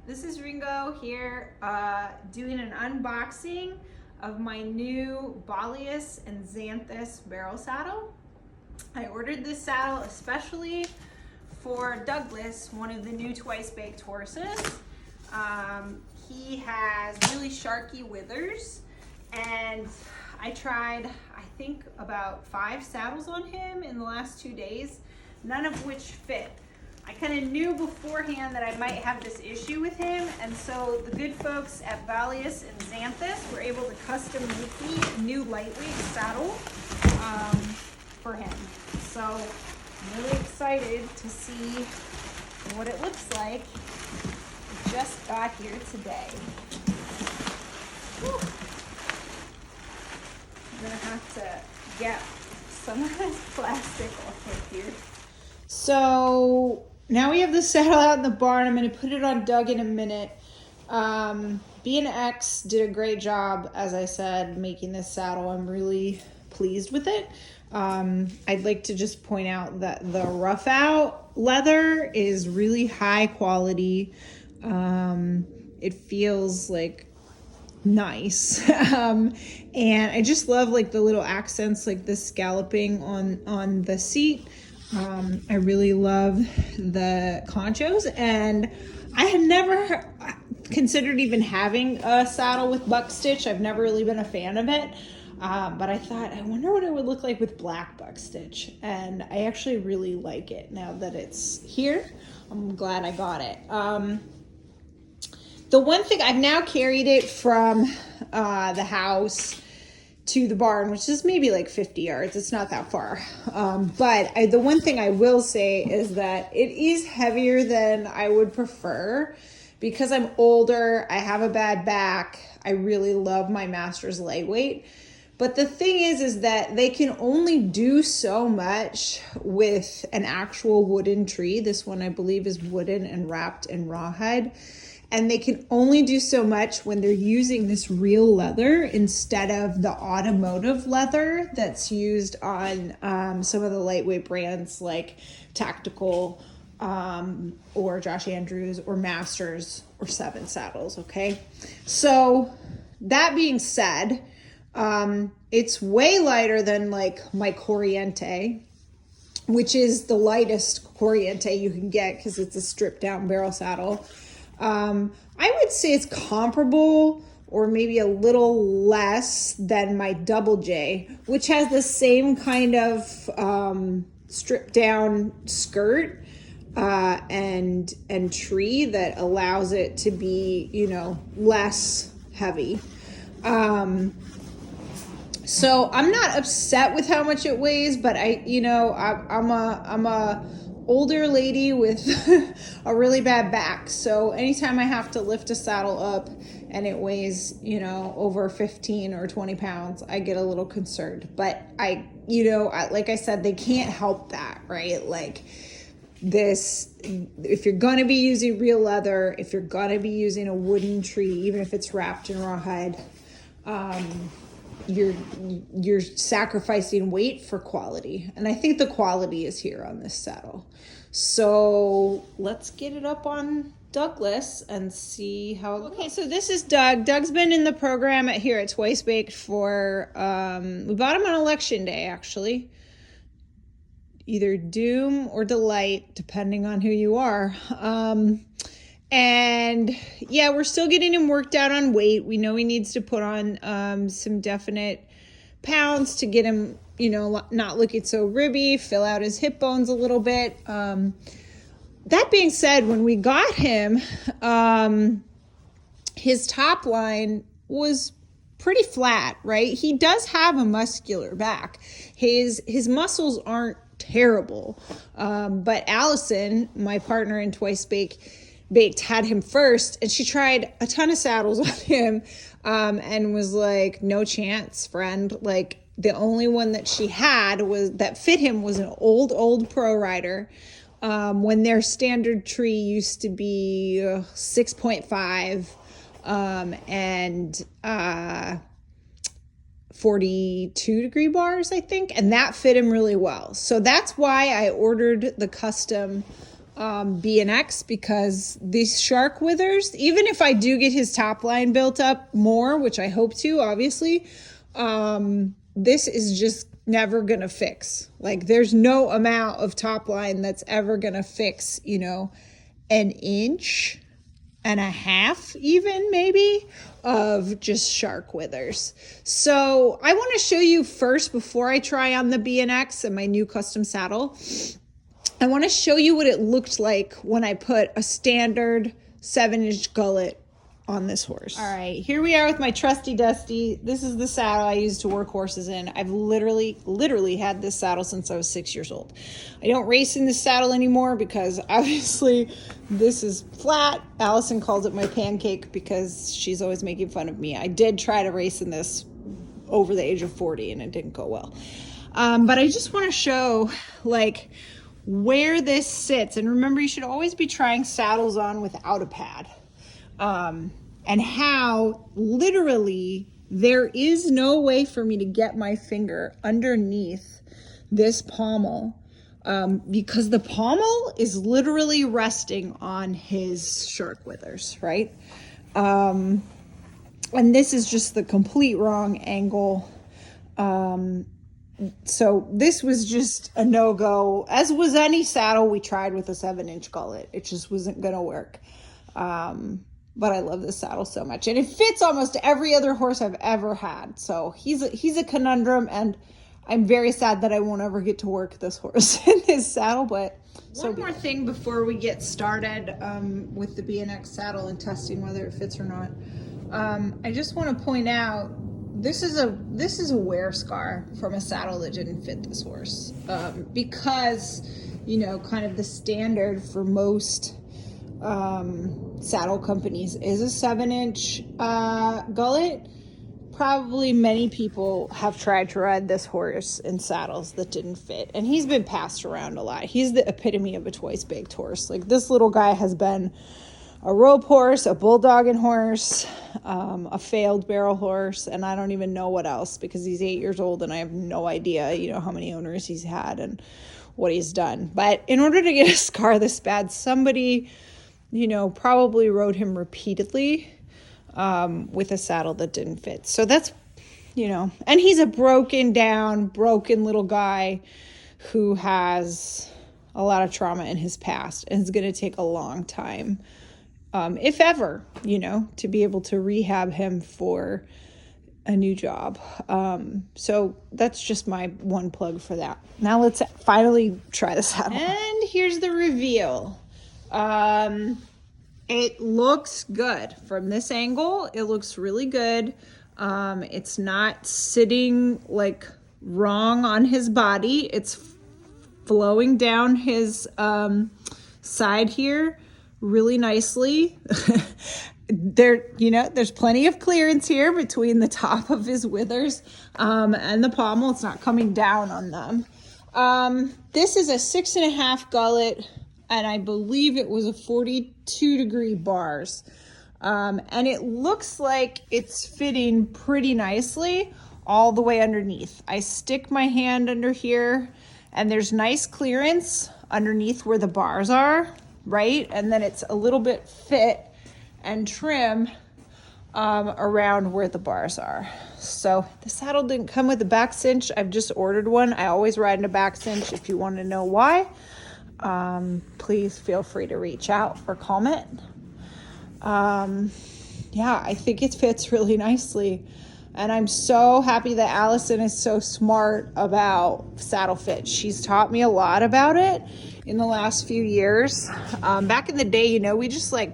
This is Ringo here doing an unboxing of my new Balius and Xanthus barrel saddle. I ordered this saddle especially for Douglas, one of the new twice baked horses. He has really sharky withers, and I tried, I think, about 5 saddles on him in the last 2 days, none of which fit. I kind of knew beforehand that I might have this issue with him, and so the good folks at Balius and Xanthus were able to custom make me a new lightweight saddle for him. So I'm really excited to see what it looks like. It just got here today. Whew. I'm gonna have to get some of this plastic off of here. So now we have the saddle out in the barn. I'm going to put it on Doug in a minute. B&X did a great job, as I said, making this saddle. I'm really pleased with it. I'd like to just point out that the rough out leather is really high quality. It feels like nice. And I just love like the little accents, like the scalloping on the seat. I really love the conchos, and I had never considered even having a saddle with buck stitch. I've never really been a fan of it, but I thought, I wonder what it would look like with black buck stitch, and I actually really like it now that it's here. I'm glad I got it. The one thing, I've now carried it from the house to the barn, which is maybe like 50 yards. It's not that far. But the one thing I will say is that it is heavier than I would prefer because I'm older. I have a bad back. I really love my Masters lightweight. But the thing is that they can only do so much with an actual wooden tree. This one I believe is wooden and wrapped in rawhide. And they can only do so much when they're using this real leather instead of the automotive leather that's used on some of the lightweight brands like Tactical or Josh Andrews or Masters or Seven Saddles, okay? So that being said, it's way lighter than like my Corriente, which is the lightest Corriente you can get because it's a stripped down barrel saddle. I would say it's comparable or maybe a little less than my Double J, which has the same kind of stripped down skirt and tree that allows it to be, you know, less heavy. So I'm not upset with how much it weighs, but I'm a older lady with a really bad back. So anytime I have to lift a saddle up and it weighs, over 15 or 20 pounds, I get a little concerned. But like I said, they can't help that, right? Like this, if you're going to be using real leather, if you're going to be using a wooden tree, even if it's wrapped in rawhide, you're sacrificing weight for quality, and I think the quality is here on this saddle. So let's get it up on Douglas and see how it looks. Okay, so this is Doug. Doug's been in the program here at Twice Baked for we bought him on election day, actually, either doom or delight depending on who you are. And yeah, we're still getting him worked out on weight. We know he needs to put on some definite pounds to get him, not looking so ribby, fill out his hip bones a little bit. That being said, when we got him, his top line was pretty flat, right? He does have a muscular back. His muscles aren't terrible. But Allison, my partner in Twice Baked, had him first, and she tried a ton of saddles on him and was like, no chance, friend. Like, the only one that she had that fit him was an old pro rider, when their standard tree used to be 6.5 and 42 degree bars, I think, and that fit him really well. So that's why I ordered the custom B&X because these shark withers, even if I do get his top line built up more, which I hope to, obviously, this is just never gonna fix. Like, there's no amount of top line that's ever gonna fix, you know, an inch and a half even maybe of just shark withers. So I want to show you first, before I try on the B&X and my new custom saddle, I want to show you what it looked like when I put a standard 7-inch gullet on this horse. All right, here we are with my trusty dusty. This is the saddle I use to work horses in. I've literally had this saddle since I was 6 years old. I don't race in this saddle anymore because obviously this is flat. Allison calls it my pancake because she's always making fun of me. I did try to race in this over the age of 40 and it didn't go well. But I just want to show like where this sits. And remember, you should always be trying saddles on without a pad. And how literally there is no way for me to get my finger underneath this pommel, because the pommel is literally resting on his shark withers, right? And this is just the complete wrong angle. So this was just a no-go, as was any saddle we tried with a 7-inch gullet. It just wasn't gonna work. But I love this saddle so much, and it fits almost every other horse I've ever had. So he's a conundrum, and I'm very sad that I won't ever get to work this horse in this saddle. But one more thing before we get started with the B&X saddle and testing whether it fits or not. I just want to point out, this is a wear scar from a saddle that didn't fit this horse, because, you know, kind of the standard for most saddle companies is a 7-inch gullet. Probably many people have tried to ride this horse in saddles that didn't fit, and he's been passed around a lot. He's the epitome of a twice-baked horse. Like, this little guy has been a rope horse, a bulldogging horse, a failed barrel horse, and I don't even know what else, because he's 8 years old and I have no idea, you know, how many owners he's had and what he's done. But in order to get a scar this bad, somebody, you know, probably rode him repeatedly with a saddle that didn't fit. So that's, you know, and he's a broken little guy who has a lot of trauma in his past, and it's going to take a long time, if ever, you know, to be able to rehab him for a new job. So that's just my one plug for that. Now let's finally try the saddle. And here's the reveal. It looks good from this angle. It looks really good. It's not sitting like wrong on his body. It's flowing down his side here really nicely. You know, there's plenty of clearance here between the top of his withers and the pommel. It's not coming down on them. This is a 6.5 gullet, and I believe it was a 42-degree bars. And it looks like it's fitting pretty nicely all the way underneath. I stick my hand under here, and there's nice clearance underneath where the bars are, right? And then it's a little bit fit and trim around where the bars are. So the saddle didn't come with a back cinch. I've just ordered one. I always ride in a back cinch. If you want to know why, please feel free to reach out or comment. Yeah, I think it fits really nicely. And I'm so happy that Allison is so smart about saddle fit. She's taught me a lot about it in the last few years. Back in the day, you know, we just like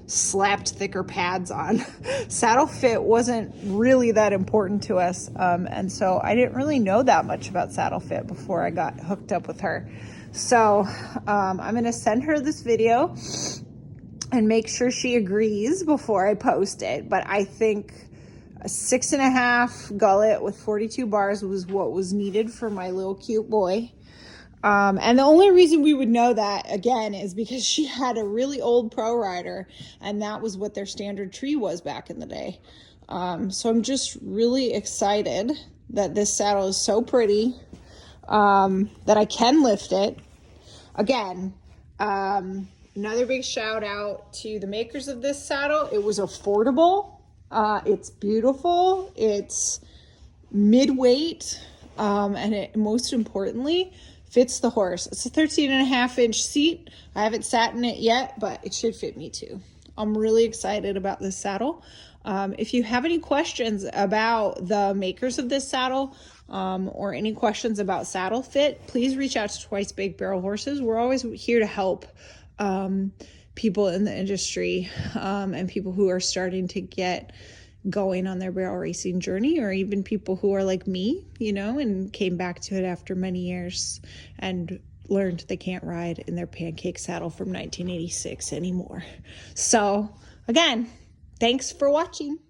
slapped thicker pads on. Saddle fit wasn't really that important to us. And so I didn't really know that much about saddle fit before I got hooked up with her. So I'm going to send her this video and make sure she agrees before I post it. But I think a 6.5 gullet with 42 bars was what was needed for my little cute boy. And the only reason we would know that, again, is because she had a really old pro rider, and that was what their standard tree was back in the day. So I'm just really excited that this saddle is so pretty, that I can lift it. Again, Another big shout out to the makers of this saddle. It was affordable. It's beautiful. It's mid-weight. And it, most importantly, fits the horse. It's a 13.5-inch seat. I haven't sat in it yet, but it should fit me too. I'm really excited about this saddle. If you have any questions about the makers of this saddle, or any questions about saddle fit, please reach out to Twice Baked Barrel Horses. We're always here to help people in the industry, and people who are starting to get going on their barrel racing journey, or even people who are like me, you know, and came back to it after many years and learned they can't ride in their pancake saddle from 1986 anymore. So again, thanks for watching.